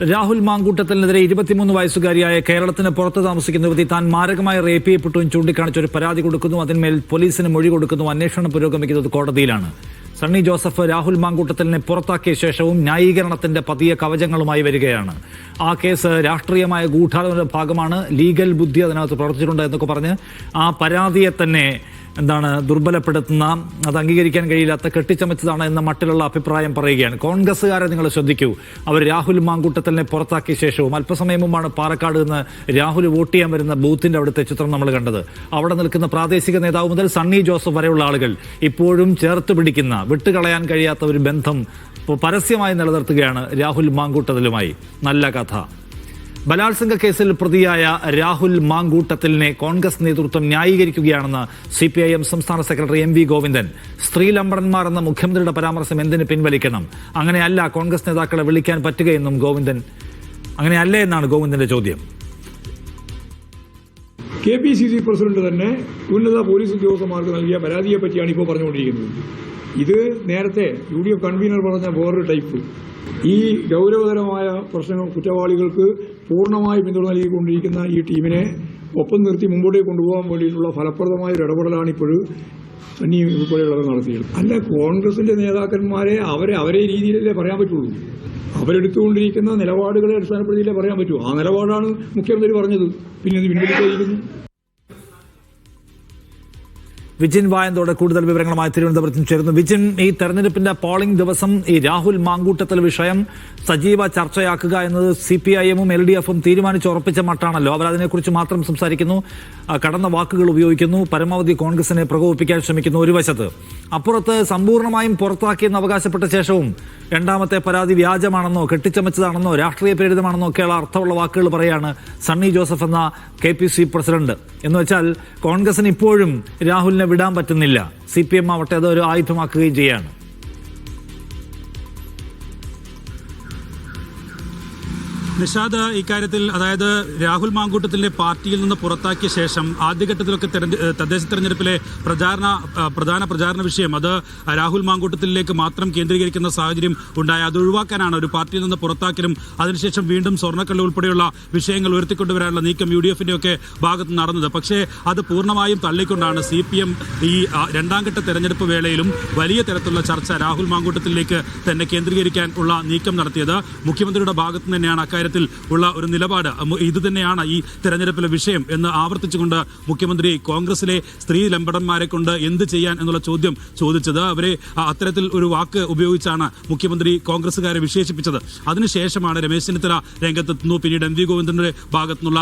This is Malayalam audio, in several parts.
രാഹുൽ മാങ്കൂട്ടത്തിനെതിരെ 23 വയസ്സുകാരിയായ കേരളത്തിന് പുറത്ത് താമസിക്കുന്ന യുവതി താൻ മാരകമായി റേപ്പ് ചെയ്യപ്പെട്ടു എന്ന് ചൂണ്ടിക്കാണിച്ച് ഒരു പരാതി കൊടുക്കുന്നു. അതിന്മേൽ പോലീസിന് മൊഴി കൊടുക്കുന്നു. അന്വേഷണം പുരോഗമിക്കുന്നത് കോടതിയിലാണ്. സണ്ണി ജോസഫ് രാഹുൽ മാങ്കൂട്ടത്തിനെ പുറത്താക്കിയ ശേഷവും ന്യായീകരണത്തിന്റെ പതിയ കവചങ്ങളുമായി വരികയാണ്. ആ കേസ് രാഷ്ട്രീയമായ ഗൂഢാലോചനയുടെ ഭാഗമാണ്, ലീഗൽ ബുദ്ധി അതിനകത്ത് പ്രവർത്തിച്ചിട്ടുണ്ട് എന്നൊക്കെ പറഞ്ഞ് ആ പരാതിയെ തന്നെ ദുർബലപ്പെടുത്തുന്ന, അത് അംഗീകരിക്കാൻ കഴിയില്ലാത്ത, കെട്ടിച്ചമച്ചതാണ് എന്ന മട്ടിലുള്ള അഭിപ്രായം പറയുകയാണ്. കോൺഗ്രസ്സുകാരെ നിങ്ങൾ ശ്രദ്ധിക്കൂ. അവർ രാഹുൽ മാങ്കൂട്ടത്തിനെ പുറത്താക്കിയ ശേഷവും അല്പസമയം മുമ്പാണ് പാലക്കാട് നിന്ന് രാഹുൽ വോട്ട് ചെയ്യാൻ വരുന്ന ബൂത്തിന്റെ അവിടുത്തെ ചിത്രം നമ്മൾ കണ്ടത്. അവിടെ നിൽക്കുന്ന പ്രാദേശിക നേതാവ് മുതൽ സണ്ണി ജോസഫ് വരെയുള്ള ആളുകൾ ഇപ്പോഴും ചേർത്ത് പിടിക്കുന്ന, വിട്ടുകളയാൻ കഴിയാത്ത ഒരു ബന്ധം പരസ്യമായി നിലനിർത്തുകയാണ് രാഹുൽ മാങ്കൂട്ടത്തിലുമായി. നല്ല കഥ. ബലാത്സംഗ കേസിൽ പ്രതിയായ രാഹുൽ മാങ്കൂട്ടത്തിലിനെ കോൺഗ്രസ് നേതൃത്വം ന്യായീകരിക്കുകയാണെന്ന് CPIM സംസ്ഥാന സെക്രട്ടറി MV ഗോവിന്ദൻ. സ്ത്രീലമ്പടന്മാർ എന്ന മുഖ്യമന്ത്രിയുടെ പരാമർശം എന്തിന് പിൻവലിക്കണം? അങ്ങനെയല്ല കോൺഗ്രസ് നേതാക്കളെ വിളിക്കാൻ പറ്റുകയെന്നും ഗോവിന്ദൻ, അങ്ങനെയല്ലേ എന്നാണ് ഗോവിന്ദന്റെ ചോദ്യം. KPCC പ്രസിഡന്റ് തന്നെ ഉന്നത പോലീസ് ഉദ്യോഗസ്ഥന്മാർക്ക് നൽകിയ പരാതിയെ പറ്റിയാണ് ഇപ്പോൾ പറഞ്ഞുകൊണ്ടിരിക്കുന്നത്. ഇത് നേരത്തെ UDF കൺവീനർ പറഞ്ഞ വേറൊരു ടൈപ്പ്. ഈ ഗൗരവതരമായ പ്രശ്നങ്ങൾ, കുറ്റവാളികൾക്ക് പൂർണ്ണമായി പിന്തുണ നൽകിക്കൊണ്ടിരിക്കുന്ന ഈ ടീമിനെ ഒപ്പം നിർത്തി മുമ്പോട്ടേക്ക് കൊണ്ടുപോകാൻ വേണ്ടിയിട്ടുള്ള ഫലപ്രദമായ ഒരു ഇടപെടലാണ് ഇപ്പോഴും സണ്ണി ഉൾപ്പെടെയുള്ളത് നടത്തിയത്. അല്ല, കോൺഗ്രസിന്റെ നേതാക്കന്മാരെ അവരെ രീതിയിലല്ലേ പറയാൻ പറ്റുള്ളൂ. അവരെടുത്തുകൊണ്ടിരിക്കുന്ന നിലപാടുകളെ അടിസ്ഥാനപ്പെടുത്തിയില്ലേ പറയാൻ പറ്റൂ. ആ നിലപാടാണ് മുഖ്യമന്ത്രി പറഞ്ഞത്. പിന്നെ ഇത് പിൻവലിക്കാതിരിക്കുന്നു. വിജിൻ വായന്തോടെ കൂടുതൽ വിവരങ്ങളുമായി തിരുവനന്തപുരത്ത് ചേരുന്നു. വിജിൻ, ഈ തെരഞ്ഞെടുപ്പിന്റെ പോളിംഗ് ദിവസം ഈ രാഹുൽ മാങ്കൂട്ടത്തിൽ വിഷയം സജീവ ചർച്ചയാക്കുക എന്നത് CPIM-ഉം LDF-ഉം തീരുമാനിച്ചുറപ്പിച്ച മട്ടാണല്ലോ. അവർ അതിനെക്കുറിച്ച് മാത്രം സംസാരിക്കുന്നു, കടന്ന വാക്കുകൾ ഉപയോഗിക്കുന്നു, പരമാവധി കോൺഗ്രസിനെ പ്രകോപിപ്പിക്കാൻ ശ്രമിക്കുന്നു ഒരു വശത്ത്. അപ്പുറത്ത് സമ്പൂർണ്ണമായും പുറത്താക്കിയെന്ന് അവകാശപ്പെട്ട ശേഷവും രണ്ടാമത്തെ പരാതി വ്യാജമാണെന്നോ കെട്ടിച്ചമച്ചതാണെന്നോ രാഷ്ട്രീയ പ്രേരിതമാണെന്നോ ഒക്കെയുള്ള അർത്ഥമുള്ള വാക്കുകൾ പറയാണ് സണ്ണി ജോസഫ് എന്ന KPC പ്രസിഡന്റ്. എന്ന് വെച്ചാൽ കോൺഗ്രസിന് ഇപ്പോഴും രാഹുലിനെ വിടാൻ പറ്റുന്നില്ല. CPM ആവട്ടെ അതൊരു ആയുധമാക്കുകയും ചെയ്യാണ്. നിഷാദ്, ഇക്കാര്യത്തിൽ അതായത് രാഹുൽ മാങ്കൂട്ടത്തിലെ പാർട്ടിയിൽ നിന്ന് പുറത്താക്കിയ ശേഷം ആദ്യഘട്ടത്തിലൊക്കെ തദ്ദേശ തെരഞ്ഞെടുപ്പിലെ പ്രധാന പ്രചാരണ വിഷയം അത് രാഹുൽ മാങ്കൂട്ടത്തിലേക്ക് മാത്രം കേന്ദ്രീകരിക്കുന്ന സാഹചര്യം ഉണ്ടായി. അത് ഒഴിവാക്കാനാണ് ഒരു പാർട്ടിയിൽ നിന്ന് പുറത്താക്കലും അതിനുശേഷം വീണ്ടും സ്വർണ്ണക്കള്ളി ഉൾപ്പെടെയുള്ള വിഷയങ്ങൾ ഉയർത്തിക്കൊണ്ടുവരാനുള്ള നീക്കം UDF-ന്റെ ഒക്കെ ഭാഗത്ത് നടന്നത്. പക്ഷേ അത് പൂർണ്ണമായും തള്ളിക്കൊണ്ടാണ് CPM ഈ രണ്ടാം ഘട്ട തെരഞ്ഞെടുപ്പ് വേളയിലും വലിയ തരത്തിലുള്ള ചർച്ച രാഹുൽ മാങ്കൂട്ടത്തിലേക്ക് തന്നെ കേന്ദ്രീകരിക്കാൻ ഉള്ള നീക്കം നടത്തിയത്. മുഖ്യമന്ത്രിയുടെ ഭാഗത്ത് തന്നെയാണ് അക്കാര്യത്തിൽ ഉള്ള ഒരു നിലപാട്. ഇത് തന്നെയാണ് ഈ തെരഞ്ഞെടുപ്പിലെ വിഷയം എന്ന് ആവർത്തിച്ചുകൊണ്ട് മുഖ്യമന്ത്രി കോൺഗ്രസിലെ സ്ത്രീ ലംബടന്മാരെ കൊണ്ട് എന്ത് ചെയ്യാൻ എന്നുള്ള ചോദ്യം ചോദിച്ചത്. അവരെ അത്തരത്തിൽ ഒരു വാക്ക് ഉപയോഗിച്ചാണ് മുഖ്യമന്ത്രി കോൺഗ്രസുകാരെ വിശേഷിപ്പിച്ചത്. അതിനുശേഷമാണ് രമേശ് ചെന്നിത്തല രംഗത്തെത്തുന്നു. പിന്നീട് MV ഗോവിന്ദന്റെ ഭാഗത്തുനിന്നുള്ള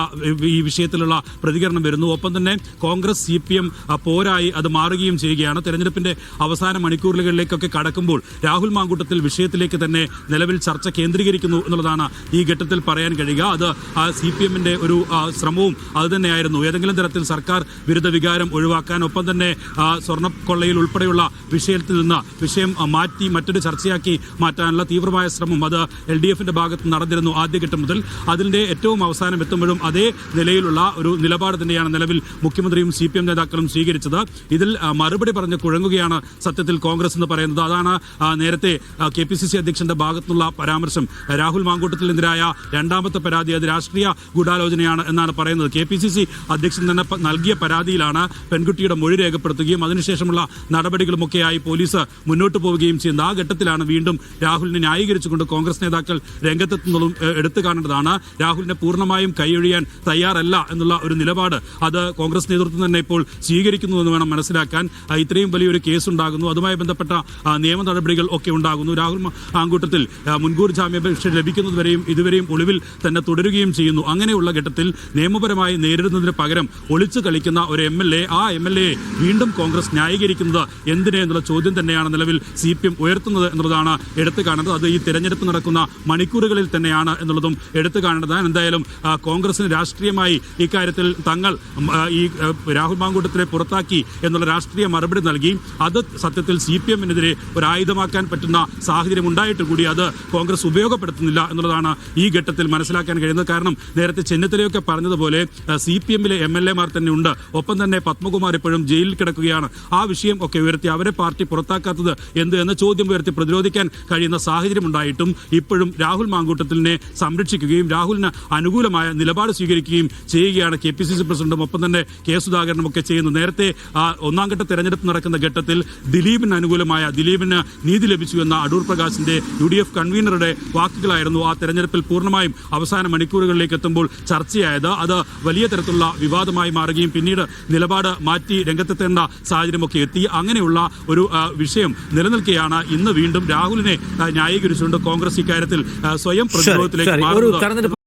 ഈ വിഷയത്തിലുള്ള പ്രതികരണം വരുന്നു. ഒപ്പം തന്നെ കോൺഗ്രസ് CPM പോരായി അത് മാറുകയും ചെയ്യുകയാണ്. തെരഞ്ഞെടുപ്പിന്റെ അവസാന മണിക്കൂറുകളിലേക്കൊക്കെ കടക്കുമ്പോൾ രാഹുൽ മാങ്കൂട്ടത്തിൽ വിഷയത്തിലേക്ക് തന്നെ നിലവിൽ ചർച്ച കേന്ദ്രീകരിക്കുന്നു എന്നുള്ളതാണ് ഈ ഘട്ടത്തിൽ പറയാൻ കഴിയുക. അത് CPM-ന്റെ ഒരു ശ്രമവും അതുതന്നെയായിരുന്നു. ഏതെങ്കിലും തരത്തിൽ സർക്കാർ വിരുദ്ധ വികാരം ഒഴിവാക്കാൻ, ഒപ്പം തന്നെ സ്വർണ്ണക്കൊള്ളയിൽ ഉൾപ്പെടെയുള്ള വിഷയത്തിൽ നിന്ന് വിഷയം മാറ്റി മറ്റൊരു ചർച്ചയാക്കി മാറ്റാനുള്ള തീവ്രമായ ശ്രമം അത് LDF-ന്റെ ഭാഗത്ത് നടന്നിരുന്നു ആദ്യഘട്ടം മുതൽ. അതിന്റെ ഏറ്റവും അവസാനം എത്തുമ്പോഴും അതേ നിലയിലുള്ള ഒരു നിലപാട് തന്നെയാണ് നിലവിൽ മുഖ്യമന്ത്രിയും CPM നേതാക്കളും സ്വീകരിച്ചത്. ഇതിൽ മറുപടി പറഞ്ഞ് കുഴങ്ങുകയാണ് സത്യത്തിൽ കോൺഗ്രസ് എന്ന് പറയുന്നത്. അതാണ് നേരത്തെ KPCC അധ്യക്ഷന്റെ ഭാഗത്തുനിന്നുള്ള പരാമർശം. രാഹുൽ മാങ്കൂട്ടത്തിനെതിരായ രണ്ടാമത്തെ പരാതി അത് രാഷ്ട്രീയ ഗൂഢാലോചനയാണ് എന്നാണ് പറയുന്നത്. KPCC അധ്യക്ഷൻ തന്നെ നൽകിയ പരാതിയിലാണ് പെൺകുട്ടിയുടെ മൊഴി രേഖപ്പെടുത്തുകയും അതിനുശേഷമുള്ള നടപടികളുമൊക്കെയായി പോലീസ് മുന്നോട്ട് പോവുകയും ചെയ്യുന്നത്. ആ ഘട്ടത്തിലാണ് വീണ്ടും രാഹുലിനെ ന്യായീകരിച്ചുകൊണ്ട് കോൺഗ്രസ് നേതാക്കൾ രംഗത്തെത്തുന്നതും എടുത്തു കാണേണ്ടതാണ്. രാഹുലിനെ പൂർണ്ണമായും കൈയൊഴിയാൻ തയ്യാറല്ല എന്നുള്ള ഒരു നിലപാട് അത് കോൺഗ്രസ് നേതൃത്വം തന്നെ ഇപ്പോൾ സ്വീകരിക്കുന്നുവെന്ന് വേണം മനസ്സിലാക്കാൻ. ഇത്രയും വലിയൊരു കേസ് ഉണ്ടാകുന്നു, അതുമായി ബന്ധപ്പെട്ട നിയമ നടപടികൾ ഒക്കെ ഉണ്ടാകുന്നു. രാഹുൽ മാങ്കൂട്ടത്തിൽ മുൻകൂർ ജാമ്യാപേക്ഷ ലഭിക്കുന്നതുവരെയും ഇതുവരെയും ഒളിവിൽ തന്നെ തുടരുകയും ചെയ്യുന്നു. അങ്ങനെയുള്ള ഘട്ടത്തിൽ നിയമപരമായി നേരിടുന്നതിന് പകരം ഒളിച്ചു കളിക്കുന്ന ഒരു MLA, ആ MLA വീണ്ടും കോൺഗ്രസ് ന്യായീകരിക്കുന്നത് എന്തിനെ എന്നുള്ള ചോദ്യം തന്നെയാണ് നിലവിൽ CPM ഉയർത്തുന്നത് എന്നുള്ളതാണ് എടുത്തു കാണേണ്ടത്. അത് ഈ തെരഞ്ഞെടുപ്പ് നടക്കുന്ന മണിക്കൂറുകളിൽ തന്നെയാണ് എന്നുള്ളതും എടുത്തു കാണേണ്ടതാണ്. എന്തായാലും കോൺഗ്രസിന് രാഷ്ട്രീയമായി ഇക്കാര്യത്തിൽ തങ്ങൾ ഈ രാഹുൽ മാങ്കൂട്ടത്തിനെ പുറത്താക്കി എന്നുള്ള രാഷ്ട്രീയ മറുപടി നൽകി. അത് സത്യത്തിൽ CPM-നെതിരെ ഒരു ആയുധമാക്കാൻ പറ്റുന്ന സാഹചര്യം ഉണ്ടായിട്ട് കൂടി അത് കോൺഗ്രസ് ഉപയോഗപ്പെടുത്തുന്നില്ല എന്നുള്ളതാണ് ഈ ഘട്ടത്തിൽ മനസ്സിലാക്കാൻ കഴിയുന്നത്. കാരണം നേരത്തെ ചെന്നിത്തലയൊക്കെ പറഞ്ഞതുപോലെ CPM-ലെ MLA-മാർ തന്നെ ഉണ്ട്, ഒപ്പം തന്നെ പത്മകുമാർ ഇപ്പോഴും ജയിലിൽ കിടക്കുകയാണ്. ആ വിഷയം ഒക്കെ ഉയർത്തി അവരെ പാർട്ടി പുറത്താക്കാത്തത് എന്ത് എന്ന ചോദ്യം ഉയർത്തി പ്രതിരോധിക്കാൻ കഴിയുന്ന സാഹചര്യം ഉണ്ടായിട്ടും ഇപ്പോഴും രാഹുൽ മാങ്കൂട്ടത്തിലിനെ സംരക്ഷിക്കുകയും രാഹുലിന് അനുകൂലമായ നിലപാട് സ്വീകരിക്കുകയും ചെയ്യുകയാണ് KPCC പ്രസിഡന്റും ഒപ്പം തന്നെ K. സുധാകരനും ഒക്കെ ചെയ്യുന്നത്. നേരത്തെ ഒന്നാം ഘട്ട തെരഞ്ഞെടുപ്പ് നടക്കുന്ന ഘട്ടത്തിൽ ദിലീപിന് അനുകൂലമായ, ദിലീപിന് നീതി ലഭിച്ചു എന്ന അടൂർ പ്രകാശിന്റെ UDF കൺവീനറുടെ വാക്കുകളായിരുന്നു ആ തെരഞ്ഞെടുപ്പിൽ പൂർണ്ണമായും അവസാന മണിക്കൂറുകളിലേക്ക് എത്തുമ്പോൾ ചർച്ചയായത്. അത് വലിയ തരത്തിലുള്ള വിവാദമായി മാറുകയും പിന്നീട് നിലപാട് മാറ്റി രംഗത്തെത്തേണ്ട സാഹചര്യമൊക്കെ എത്തി. അങ്ങനെയുള്ള ഒരു വിഷയം നിലനിൽക്കെയാണ് ഇന്ന് വീണ്ടും രാഹുലിനെ ന്യായീകരിച്ചുകൊണ്ട് കോൺഗ്രസ് ഇക്കാര്യത്തിൽ സ്വയം പ്രതിരോധത്തിലേക്ക് മാറുന്നത്.